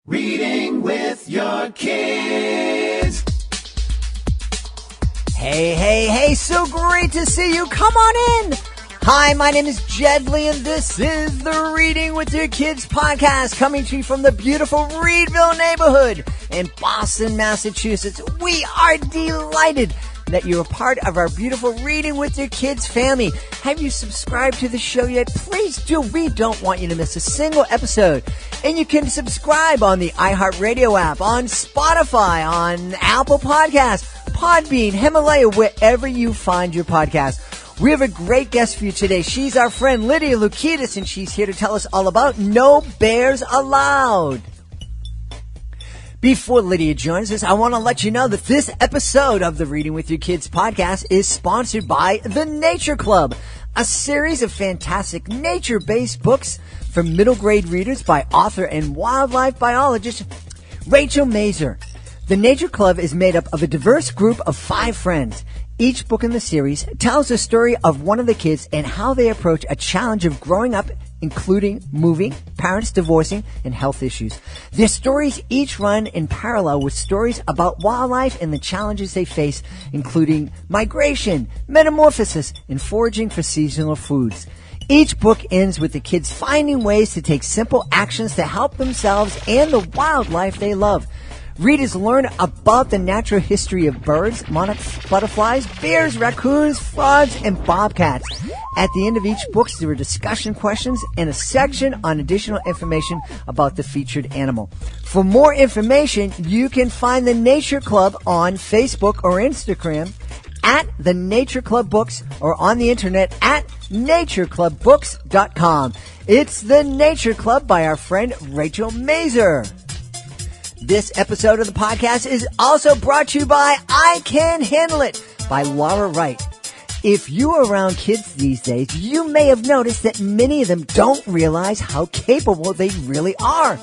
Reading with your kids. Hey, so great to see you. Come on in. Hi, my name is Jedley, and this is the Reading with Your Kids podcast, coming to you from the beautiful Reedville neighborhood in Boston, Massachusetts. We are delighted that you're a part of our beautiful Reading with Your Kids family. Have you subscribed to the show yet? Please do. We don't want you to miss a single episode. And you can subscribe on the iHeartRadio app, on Spotify, on Apple Podcasts, Podbean, Himalaya, wherever you find your podcast. We have a great guest for you today. She's our friend Lydia Lukidis, and she's here to tell us all about No Bears Allowed. Before Lydia joins us, I want to let you know that this episode of the Reading with Your Kids podcast is sponsored by The Nature Club, a series of fantastic nature-based books for middle grade readers by author and wildlife biologist Rachel Mazer. The Nature Club is made up of a diverse group of 5 friends. Each book in the series tells the story of one of the kids and how they approach a challenge of growing up, including moving, parents divorcing, and health issues. Their stories each run in parallel with stories about wildlife and the challenges they face, including migration, metamorphosis, and foraging for seasonal foods. Each book ends with the kids finding ways to take simple actions to help themselves and the wildlife they love. Readers learn about the natural history of birds, monarchs, butterflies, bears, raccoons, frogs, and bobcats. At the end of each book, there are discussion questions and a section on additional information about the featured animal. For more information, you can find the Nature Club on Facebook or Instagram at the Nature Club Books or on the internet at natureclubbooks.com. It's the Nature Club by our friend Rachel Mazer. This episode of the podcast is also brought to you by I Can Handle It by Laura Wright. If you are around kids these days, you may have noticed that many of them don't realize how capable they really are.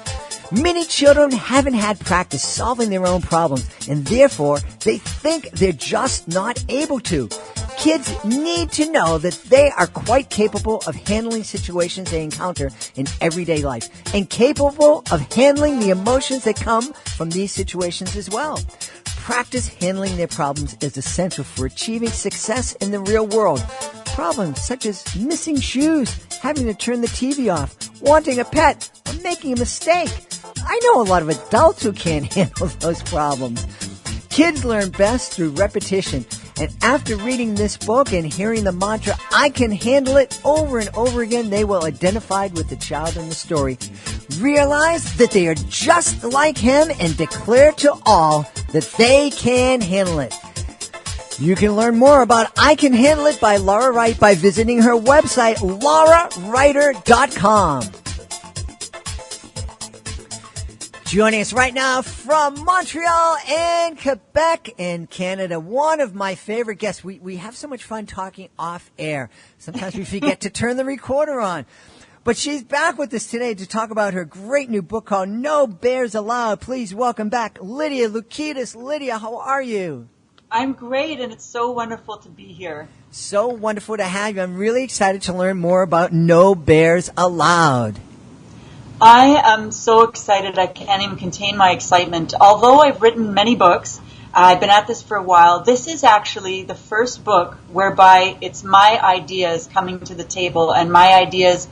Many children haven't had practice solving their own problems, and therefore they think they're just not able to. Kids need to know that they are quite capable of handling situations they encounter in everyday life, and capable of handling the emotions that come from these situations as well. Practice handling their problems is essential for achieving success in the real world. Problems such as missing shoes, having to turn the TV off, wanting a pet, or making a mistake. I know a lot of adults who can't handle those problems. Kids learn best through repetition. And after reading this book and hearing the mantra, I can handle it, over and over again, they will identify with the child in the story, realize that they are just like him, and declare to all that they can handle it. You can learn more about I Can Handle It by Laura Wright by visiting her website, laurawriter.com. Joining us right now from Montreal and Quebec in Canada, one of my favorite guests. We have so much fun talking off air. Sometimes we forget to turn the recorder on. But she's back with us today to talk about her great new book called No Bears Allowed. Please welcome back Lydia Lukidis. Lydia, how are you? I'm great, and it's so wonderful to be here. So wonderful to have you. I'm really excited to learn more about No Bears Allowed. I am so excited I can't even contain my excitement. Although I've written many books, I've been at this for a while, this is actually the first book whereby it's my ideas coming to the table and my ideas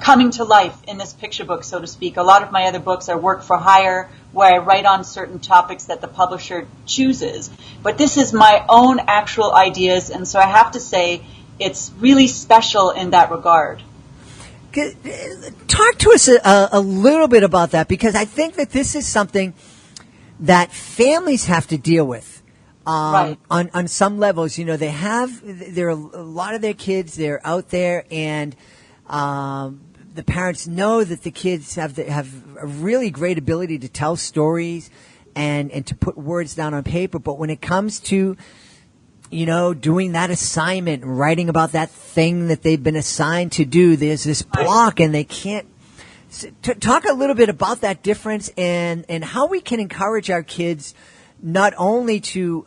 coming to life in this picture book, so to speak. A lot of my other books are work for hire, where I write on certain topics that the publisher chooses. But this is my own actual ideas, and so I have to say it's really special in that regard. Talk to us a little bit about that, because I think that this is something that families have to deal with Right. on some levels. You know, there are a lot of their kids, they're out there, and the parents know that the kids have a really great ability to tell stories and to put words down on paper. But when it comes to doing that assignment and writing about that thing that they've been assigned to do, there's this block and they can't. Talk a little bit about that difference and how we can encourage our kids not only to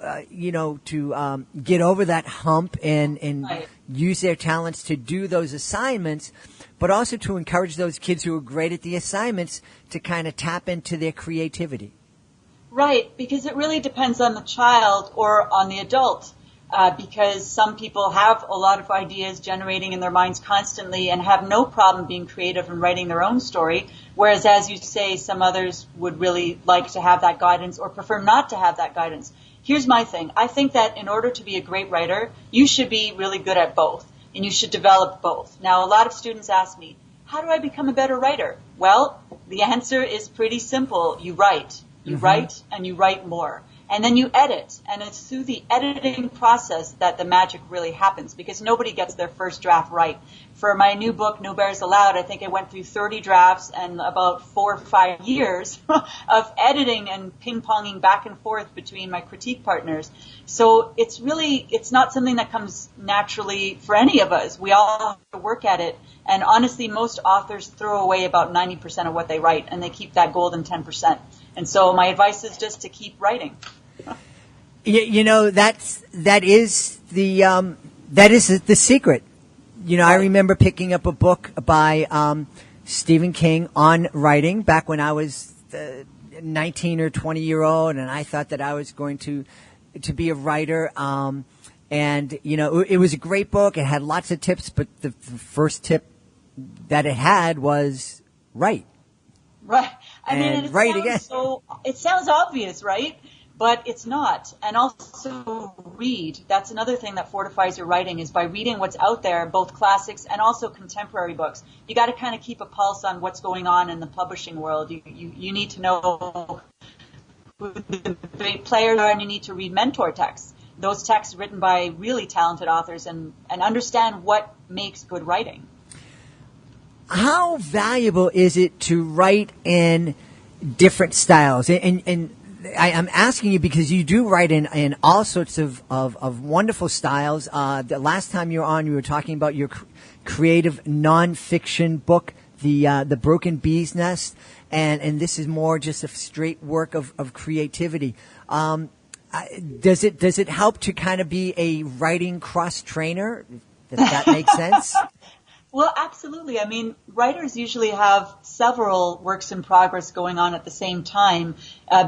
get over that hump and use their talents to do those assignments, but also to encourage those kids who are great at the assignments to kind of tap into their creativity. Right, because it really depends on the child or on the adult. Because some people have a lot of ideas generating in their minds constantly and have no problem being creative and writing their own story, whereas, as you say, some others would really like to have that guidance or prefer not to have that guidance. Here's my thing. I think that in order to be a great writer, you should be really good at both, and you should develop both. Now, a lot of students ask me, how do I become a better writer? Well, the answer is pretty simple. You write. You write, and you write more. And then you edit, and it's through the editing process that the magic really happens, because nobody gets their first draft right. For my new book, No Bears Allowed, I think I went through 30 drafts and about 4 or 5 years of editing and ping-ponging back and forth between my critique partners. So it's not something that comes naturally for any of us. We all have to work at it. And honestly, most authors throw away about 90% of what they write, and they keep that golden 10%. And so my advice is just to keep writing. That is the secret. I remember picking up a book by Stephen King on writing back when I was 19 or 20-year-old, and I thought that I was going to be a writer. It was a great book. It had lots of tips, but the first tip that it had was write. Right. I mean, it sounds obvious, right? But it's not. And also read. That's another thing that fortifies your writing, is by reading what's out there, both classics and also contemporary books. You got to kind of keep a pulse on what's going on in the publishing world. You need to know who the big players are, and you need to read mentor texts. Those texts written by really talented authors, and understand what makes good writing. How valuable is it to write in different styles? And I'm asking you because you do write in all sorts of wonderful styles. The last time you were on, you were talking about your creative nonfiction book, the Broken Bee's Nest, and this is more just a straight work of creativity. Does it help to kind of be a writing cross trainer? If that makes sense. Well, absolutely. I mean, writers usually have several works in progress going on at the same time,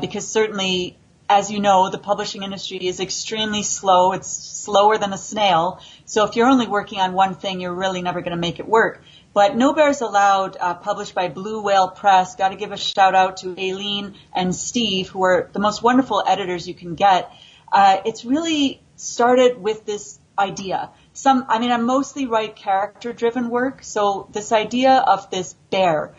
because certainly, as you know, the publishing industry is extremely slow. It's slower than a snail. So if you're only working on one thing, you're really never going to make it work. But No Bears Allowed, published by Blue Whale Press, got to give a shout out to Aileen and Steve, who are the most wonderful editors you can get. It's really started with this idea. I mostly write character-driven work, so this idea of this bear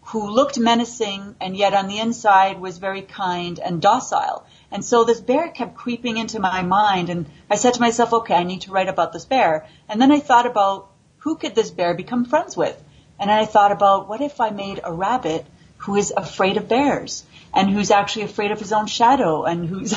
who looked menacing and yet on the inside was very kind and docile. And so this bear kept creeping into my mind, and I said to myself, okay, I need to write about this bear. And then I thought about, who could this bear become friends with? And I thought about, what if I made a rabbit who is afraid of bears, and who's actually afraid of his own shadow, and who's,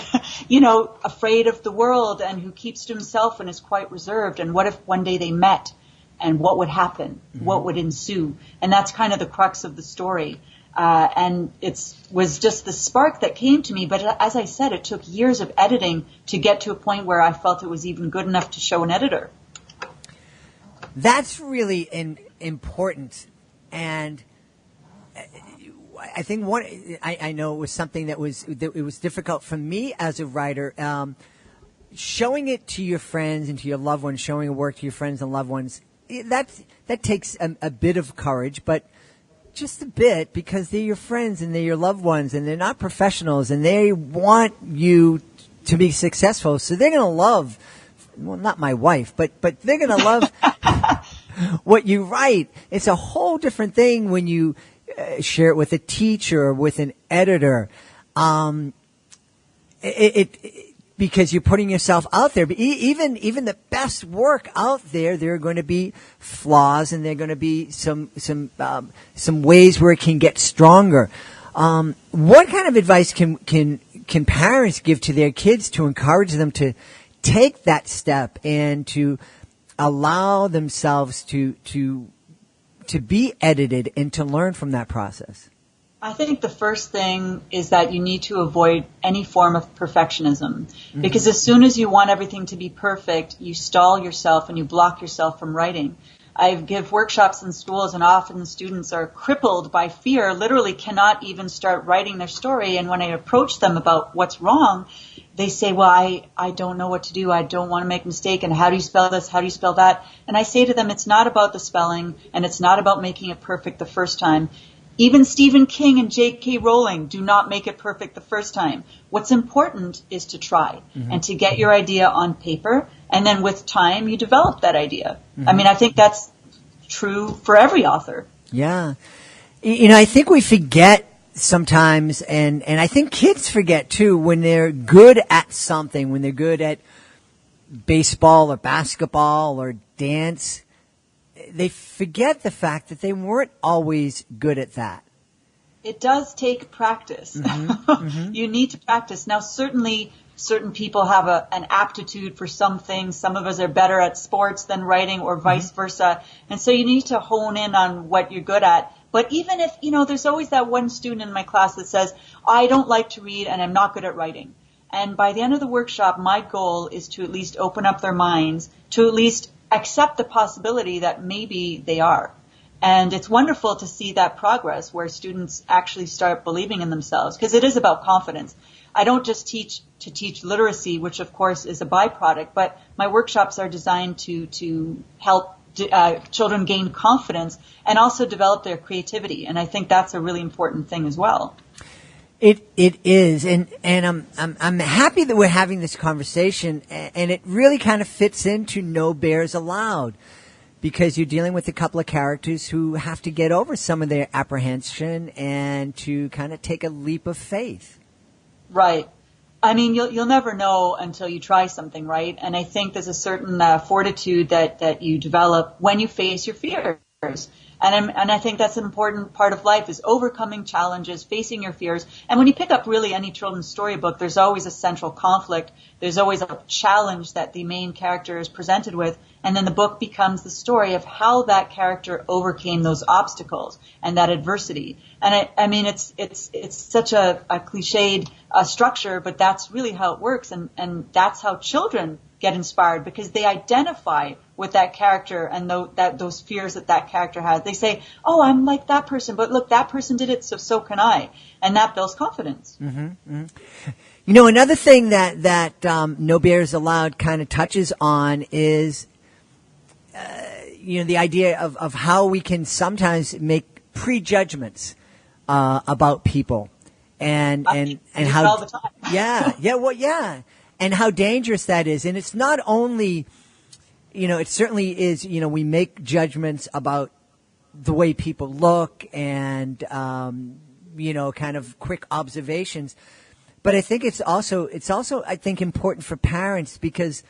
afraid of the world, and who keeps to himself and is quite reserved. And what if one day they met, and what would happen? Mm-hmm. What would ensue? And that's kind of the crux of the story. And it was just the spark that came to me. But as I said, it took years of editing to get to a point where I felt it was even good enough to show an editor. That's really important. And I think I know it was something that it was difficult for me as a writer. Showing it to your friends and to your loved ones, showing a work to your friends and loved ones, that takes a bit of courage, but just a bit, because they're your friends and they're your loved ones, and they're not professionals, and they want you to be successful. So they're going to love, well, not my wife, but they're going to love what you write. It's a whole different thing when you share it with a teacher or with an editor. Because you're putting yourself out there. But even the best work out there are going to be flaws, and there are going to be some ways where it can get stronger. What kind of advice can parents give to their kids to encourage them to take that step and to allow themselves to be edited and to learn from that process? I think the first thing is that you need to avoid any form of perfectionism, because as soon as you want everything to be perfect, you stall yourself and you block yourself from writing. I give workshops in schools, and often the students are crippled by fear, literally cannot even start writing their story. And when I approach them about what's wrong, they say, well, I don't know what to do. I don't want to make a mistake. And how do you spell this? How do you spell that? And I say to them, it's not about the spelling, and it's not about making it perfect the first time. Even Stephen King and J.K. Rowling do not make it perfect the first time. What's important is to try and to get your idea on paper, and then with time you develop that idea. I mean, I think that's true for every author. Yeah. I think we forget sometimes, and I think kids forget too, when they're good at something, when they're good at baseball or basketball or dance, they forget the fact that they weren't always good at that. It does take practice. You need to practice. Now, certainly, certain people have an aptitude for some things. Some of us are better at sports than writing, or vice versa. And so you need to hone in on what you're good at. But even if, there's always that one student in my class that says, I don't like to read and I'm not good at writing. And by the end of the workshop, my goal is to at least open up their minds, to at least accept the possibility that maybe they are. And it's wonderful to see that progress where students actually start believing in themselves, because it is about confidence. I don't just teach literacy, which of course is a byproduct, but my workshops are designed to help children gain confidence and also develop their creativity. And I think that's a really important thing as well. It is, and I'm happy that we're having this conversation, and it really kind of fits into No Bears Allowed, because you're dealing with a couple of characters who have to get over some of their apprehension and to kind of take a leap of faith. Right. I mean, you'll never know until you try something, right? And I think there's a certain fortitude that you develop when you face your fears. And I think that's an important part of life, is overcoming challenges, facing your fears. And when you pick up really any children's storybook, there's always a central conflict. There's always a challenge that the main character is presented with. And then the book becomes the story of how that character overcame those obstacles and that adversity. And I mean, it's such a cliched structure, but that's really how it works. And that's how children get inspired, because they identify with that character and those fears that character has. They say, oh, I'm like that person, but look, that person did it, so can I. And that builds confidence. Another thing that No Bears Allowed kind of touches on is, the idea of how we can sometimes make prejudgments about people. And how all the time. And how dangerous that is. And it's not only, it certainly is, we make judgments about the way people look and, kind of quick observations. But I think it's also, I think, important for parents, because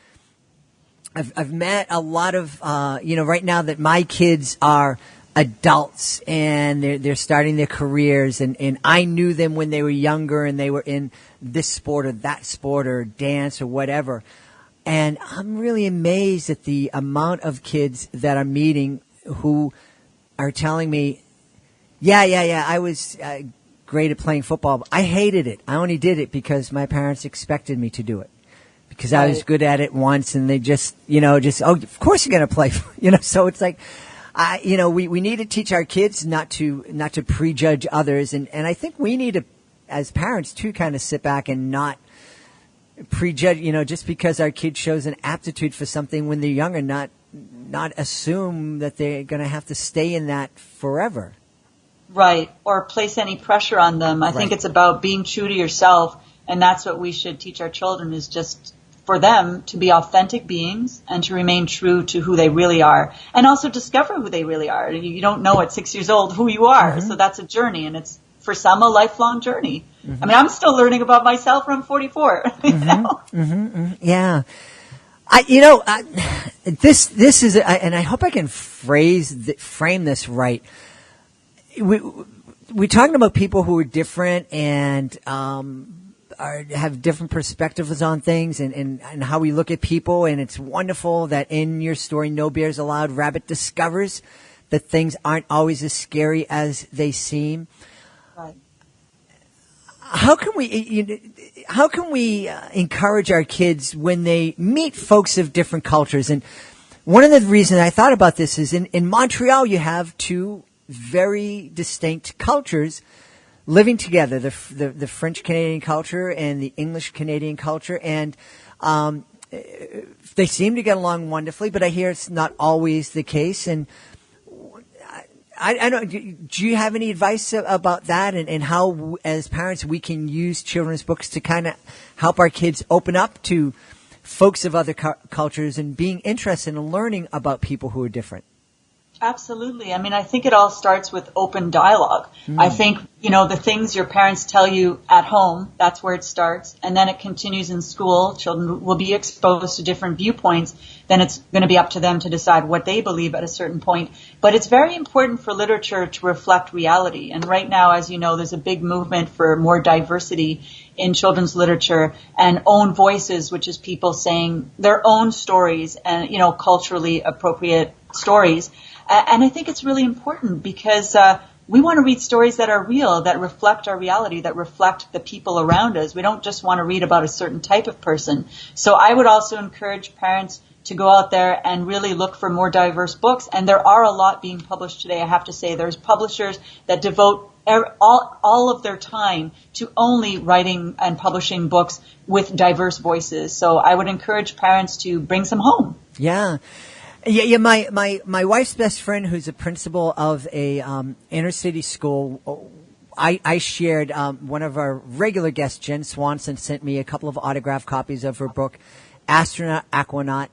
I've met a lot of, right now that my kids are adults and they're starting their careers, and I knew them when they were younger and they were in this sport or that sport or dance or whatever. And I'm really amazed at the amount of kids that I'm meeting who are telling me, I was great at playing football, but I hated it. I only did it because my parents expected me to do it, because I was good at it once, and they just, oh, of course you're going to play, so it's like, we need to teach our kids not to prejudge others, and I think we need to, as parents, too, kind of sit back and not prejudge. Just because our kid shows an aptitude for something when they're younger, not assume that they're going to have to stay in that forever. Right, or place any pressure on them. I think it's about being true to yourself, and that's what we should teach our children, is just for them to be authentic beings and to remain true to who they really are, and also discover who they really are. You don't know at 6 years old who you are, so that's a journey, and it's, for some, a lifelong journey. I mean, I'm still learning about myself when I'm 44. Yeah. This is, and I hope I can frame this right. We're talking about people who are different and have different perspectives on things and how we look at people. And it's wonderful that in your story, No Bears Allowed, Rabbit discovers that things aren't always as scary as they seem. Right. How can we encourage our kids when they meet folks of different cultures? And One of the reasons I thought about this is in Montreal, you have two very distinct cultures living together, the French Canadian culture and the English Canadian culture. And they seem to get along wonderfully, but I hear it's not always the case. And I don't. Do you have any advice about that, and how, as parents, we can use children's books to kind of help our kids open up to folks of other cultures and being interested in learning about people who are different? Absolutely. I mean, I think it all starts with open dialogue. I think, the things your parents tell you at home, that's where it starts. And then it continues in school. Children will be exposed to different viewpoints. Then it's going to be up to them to decide what they believe at a certain point. But it's very important for literature to reflect reality. And right now, as you know, there's a big movement for more diversity in children's literature and own voices, which is people saying their own stories and, culturally appropriate stories. And I think it's really important because we want to read stories that are real, that reflect our reality, that reflect the people around us. We don't just want to read about a certain type of person. So I would also encourage parents to go out there and really look for more diverse books. And there are a lot being published today. I have to say there's publishers that devote all of their time to only writing and publishing books with diverse voices. So I would encourage parents to bring some home. Yeah. Yeah. My wife's best friend, who's a principal of a inner city school, I shared one of our regular guests, Jen Swanson, sent me a couple of autographed copies of her book, Astronaut Aquanaut.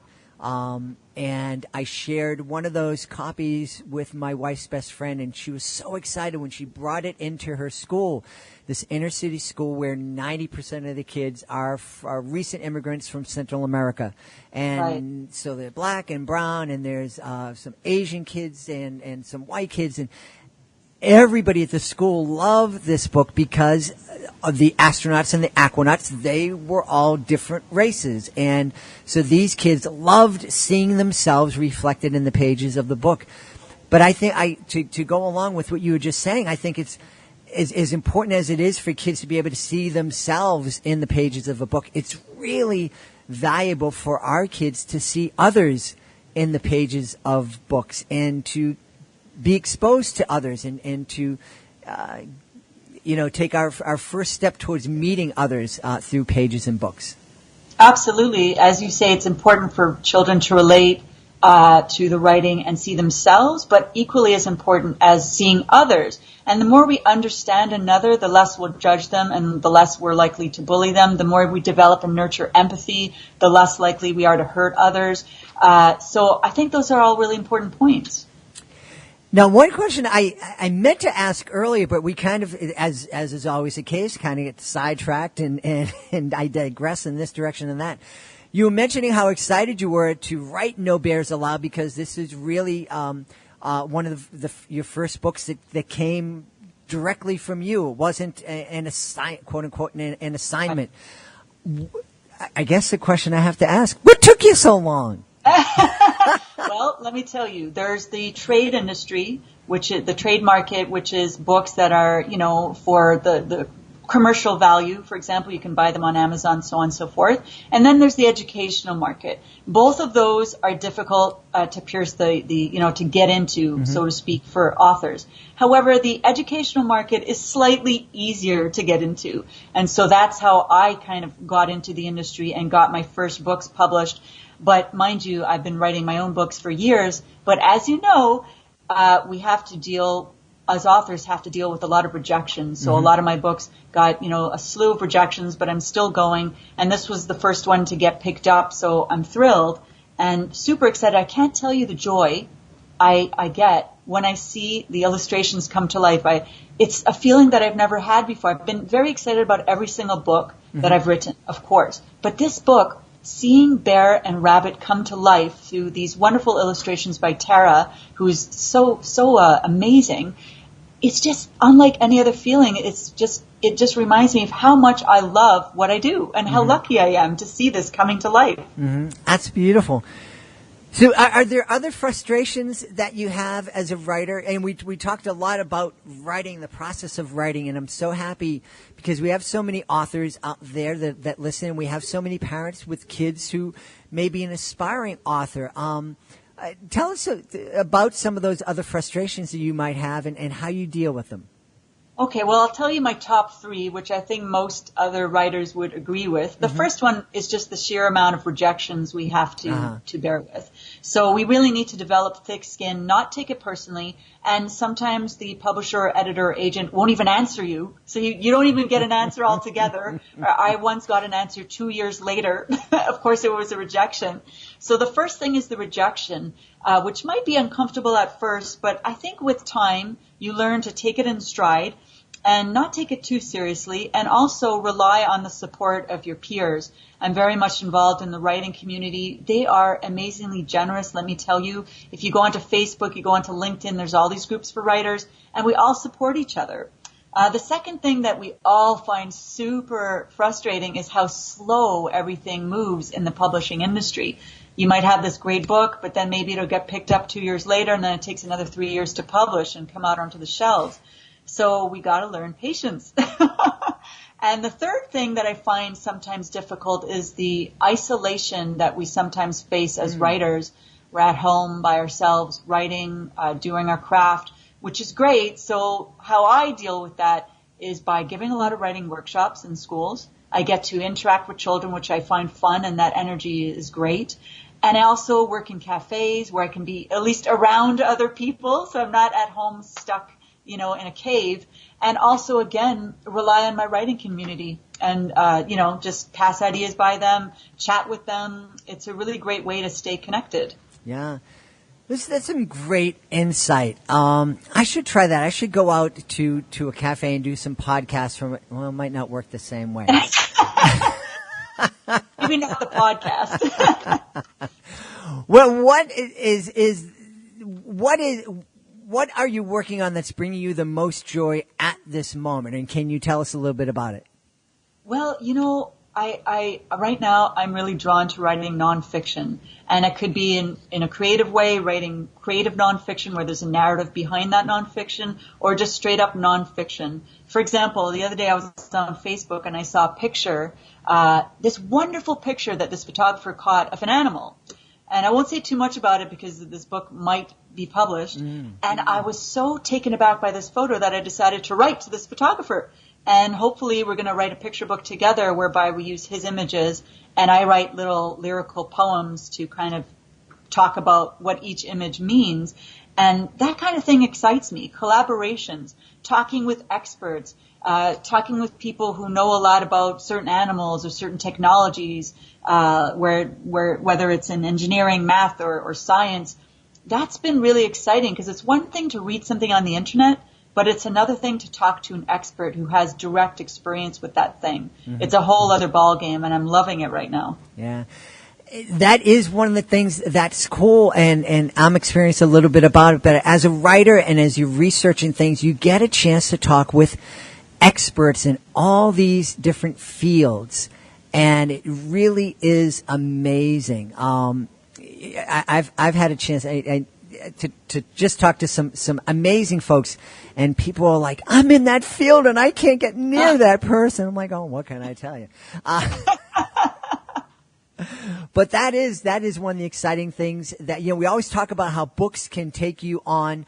And I shared one of those copies with my wife's best friend, and she was so excited when she brought it into her school, this inner city school where 90% of the kids are recent immigrants from Central America. And right. So they're black and brown, and there's some Asian kids and some white kids, and everybody at the school loved this book because of the astronauts and the aquanauts. They were all different races. And so these kids loved seeing themselves reflected in the pages of the book. But I think to go along with what you were just saying, I think it's as important as it is for kids to be able to see themselves in the pages of a book. It's really valuable for our kids to see others in the pages of books and to be exposed to others and to, take our first step towards meeting others through pages and books. Absolutely. As you say, it's important for children to relate to the writing and see themselves, but equally as important as seeing others. And the more we understand another, the less we'll judge them and the less we're likely to bully them. The more we develop and nurture empathy, the less likely we are to hurt others. So I think those are all really important points. Now, one question I meant to ask earlier, but we kind of, as is always the case, kind of get sidetracked and I digress in this direction and that. You were mentioning how excited you were to write No Bears Allowed because this is really one of your first books that came directly from you. It wasn't an quote unquote an assignment. I guess the question I have to ask: what took you so long? Well, let me tell you, there's the trade industry, which is the trade market, which is books that are, for the commercial value. For example, you can buy them on Amazon, so on and so forth. And then there's the educational market. Both of those are difficult to pierce to get into, so to speak, for authors. However, the educational market is slightly easier to get into. And so that's how I kind of got into the industry and got my first books published. But mind you, I've been writing my own books for years. But as you know, as authors have to deal with a lot of rejections. So a lot of my books got, a slew of rejections, but I'm still going. And this was the first one to get picked up. So I'm thrilled and super excited. I can't tell you the joy I get when I see the illustrations come to life. It's a feeling that I've never had before. I've been very excited about every single book that I've written, of course. But this book, seeing Bear and Rabbit come to life through these wonderful illustrations by Tara, who's so amazing, it's just unlike any other feeling. It just reminds me of how much I love what I do and how lucky I am to see this coming to life. That's beautiful. So are there other frustrations that you have as a writer? And we talked a lot about writing, the process of writing, and I'm so happy because we have so many authors out there that listen. We have so many parents with kids who may be an aspiring author. Tell us about some of those other frustrations that you might have and how you deal with them. Okay, well, I'll tell you my top three, which I think most other writers would agree with. The first one is just the sheer amount of rejections we have to bear with. So we really need to develop thick skin, not take it personally, and sometimes the publisher or editor or agent won't even answer you, so you don't even get an answer altogether. I once got an answer 2 years later. Of course, it was a rejection. So the first thing is the rejection, which might be uncomfortable at first, but I think with time, you learn to take it in stride and not take it too seriously, and also rely on the support of your peers. I'm very much involved in the writing community. They are amazingly generous, let me tell you. If you go onto Facebook, you go onto LinkedIn, there's all these groups for writers, and we all support each other. The second thing that we all find super frustrating is how slow everything moves in the publishing industry. You might have this great book, but then maybe it'll get picked up 2 years later, and then it takes another 3 years to publish and come out onto the shelves. So we got to learn patience. And the third thing that I find sometimes difficult is the isolation that we sometimes face as writers. We're at home by ourselves, writing, doing our craft, which is great. So how I deal with that is by giving a lot of writing workshops in schools. I get to interact with children, which I find fun, and that energy is great. And I also work in cafes where I can be at least around other people, so I'm not at home stuck in a cave, and also, again, rely on my writing community and, just pass ideas by them, chat with them. It's a really great way to stay connected. Yeah. That's some great insight. I should try that. I should go out to a cafe and do some podcasts from it. Well, it might not work the same way. Maybe not the podcast. Well, what are you working on that's bringing you the most joy at this moment? And can you tell us a little bit about it? Well, I right now I'm really drawn to writing nonfiction, and it could be in a creative way, writing creative nonfiction where there's a narrative behind that nonfiction, or just straight up nonfiction. For example, the other day I was on Facebook and I saw a picture, this wonderful picture that this photographer caught of an animal. And I won't say too much about it because this book might be published. And I was so taken aback by this photo that I decided to write to this photographer. And hopefully we're going to write a picture book together whereby we use his images and I write little lyrical poems to kind of talk about what each image means. And that kind of thing excites me. Collaborations, talking with experts, talking with people who know a lot about certain animals or certain technologies, whether it's in engineering, math, or science. That's been really exciting because it's one thing to read something on the internet, but it's another thing to talk to an expert who has direct experience with that thing. It's a whole other ballgame, and I'm loving it right now. Yeah. That is one of the things that's cool, and I'm experiencing a little bit about it, but as a writer and as you're researching things, you get a chance to talk with experts in all these different fields, and it really is amazing. I've had a chance to just talk to some amazing folks, and people are like, I'm in that field and I can't get near that person. I'm like, oh, what can I tell you? But that is one of the exciting things that, we always talk about how books can take you on,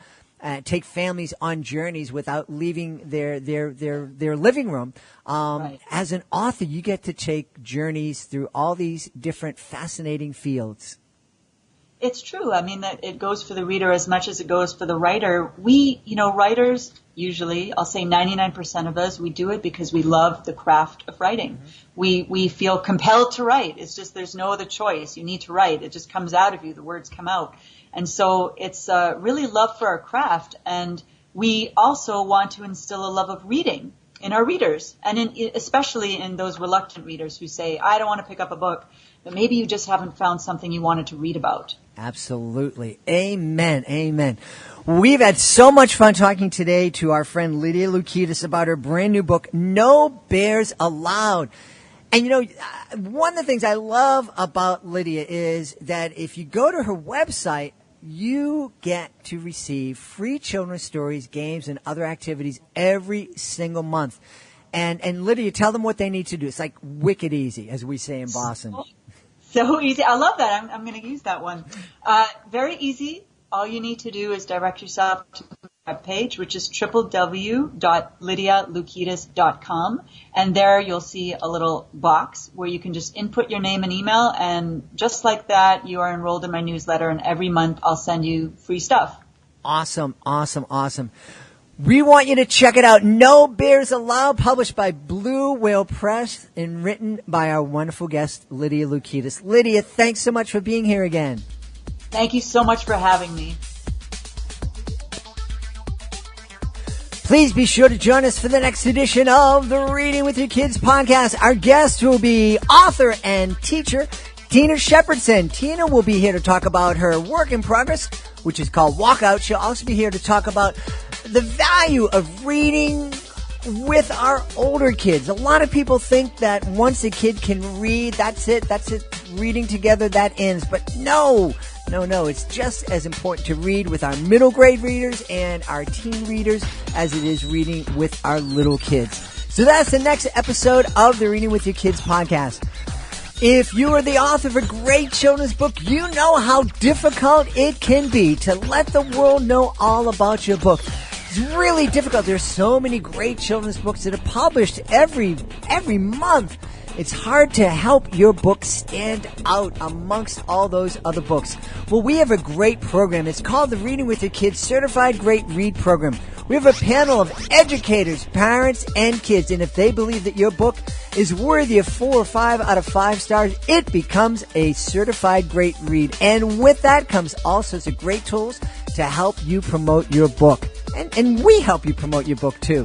take families on journeys without leaving their living room. Right. As an author, you get to take journeys through all these different fascinating fields. It's true. I mean, that it goes for the reader as much as it goes for the writer. We, writers, usually, I'll say 99% of us, we do it because we love the craft of writing. We feel compelled to write. It's just there's no other choice. You need to write. It just comes out of you. The words come out. And so it's really love for our craft. And we also want to instill a love of reading in our readers, and especially in those reluctant readers who say, I don't want to pick up a book, but maybe you just haven't found something you wanted to read about. Absolutely. Amen. Amen. We've had so much fun talking today to our friend Lydia Lukidis about her brand new book, No Bears Allowed. And one of the things I love about Lydia is that if you go to her website, you get to receive free children's stories, games, and other activities every single month. And Lydia, tell them what they need to do. It's like wicked easy, as we say in Boston. So easy. I love that. I'm going to use that one. Very easy. All you need to do is direct yourself to the web page, which is www.lydialukidis.com. And there you'll see a little box where you can just input your name and email. And just like that, you are enrolled in my newsletter. And every month I'll send you free stuff. Awesome, awesome, awesome. We want you to check it out. No Bears Allowed, published by Blue Whale Press and written by our wonderful guest, Lydia Lukidis. Lydia, thanks so much for being here again. Thank you so much for having me. Please be sure to join us for the next edition of the Reading with Your Kids podcast. Our guest will be author and teacher Tina Shepherdson. Tina will be here to talk about her work in progress, which is called Walkout. She'll also be here to talk about the value of reading with our older kids. A lot of people think that once a kid can read, that's it, reading together, that ends. But no, it's just as important to read with our middle grade readers and our teen readers as it is reading with our little kids. So that's the next episode of the Reading with Your Kids podcast. If you are the author of a great children's book, you know how difficult it can be to let the world know all about your book. It's really difficult. There's so many great children's books that are published every month. It's hard to help your book stand out amongst all those other books. Well, we have a great program. It's called the Reading with Your Kids Certified Great Read Program. We have a panel of educators, parents, and kids, and if they believe that your book is worthy of 4 or 5 out of 5 stars, it becomes a certified great read. And with that comes all sorts of great tools to help you promote your book. And we help you promote your book too.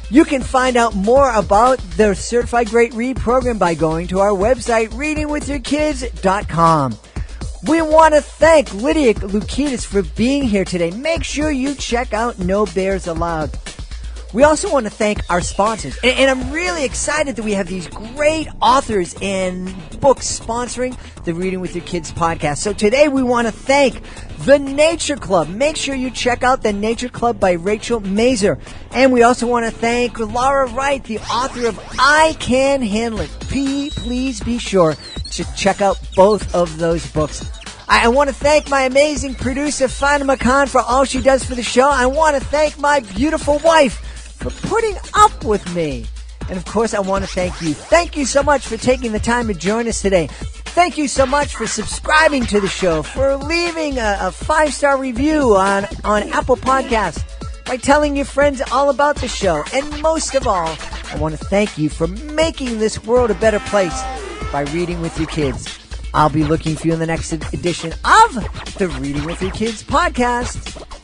You can find out more about the Certified Great Read program by going to our website, readingwithyourkids.com. We want to thank Lydia Lucas for being here today. Make sure you check out No Bears Allowed. We also want to thank our sponsors. And I'm really excited that we have these great authors and books sponsoring the Reading with Your Kids podcast. So today we want to thank The Nature Club. Make sure you check out The Nature Club by Rachel Mazer. And we also want to thank Laura Wright, the author of I Can Handle It. Please be sure to check out both of those books. I want to thank my amazing producer, Fatima Khan, for all she does for the show. I want to thank my beautiful wife for putting up with me. And of course, I want to thank you. Thank you so much for taking the time to join us today. Thank you so much for subscribing to the show, for leaving a 5-star review on Apple Podcasts, by telling your friends all about the show. And most of all, I want to thank you for making this world a better place by reading with your kids. I'll be looking for you in the next edition of the Reading with Your Kids podcast.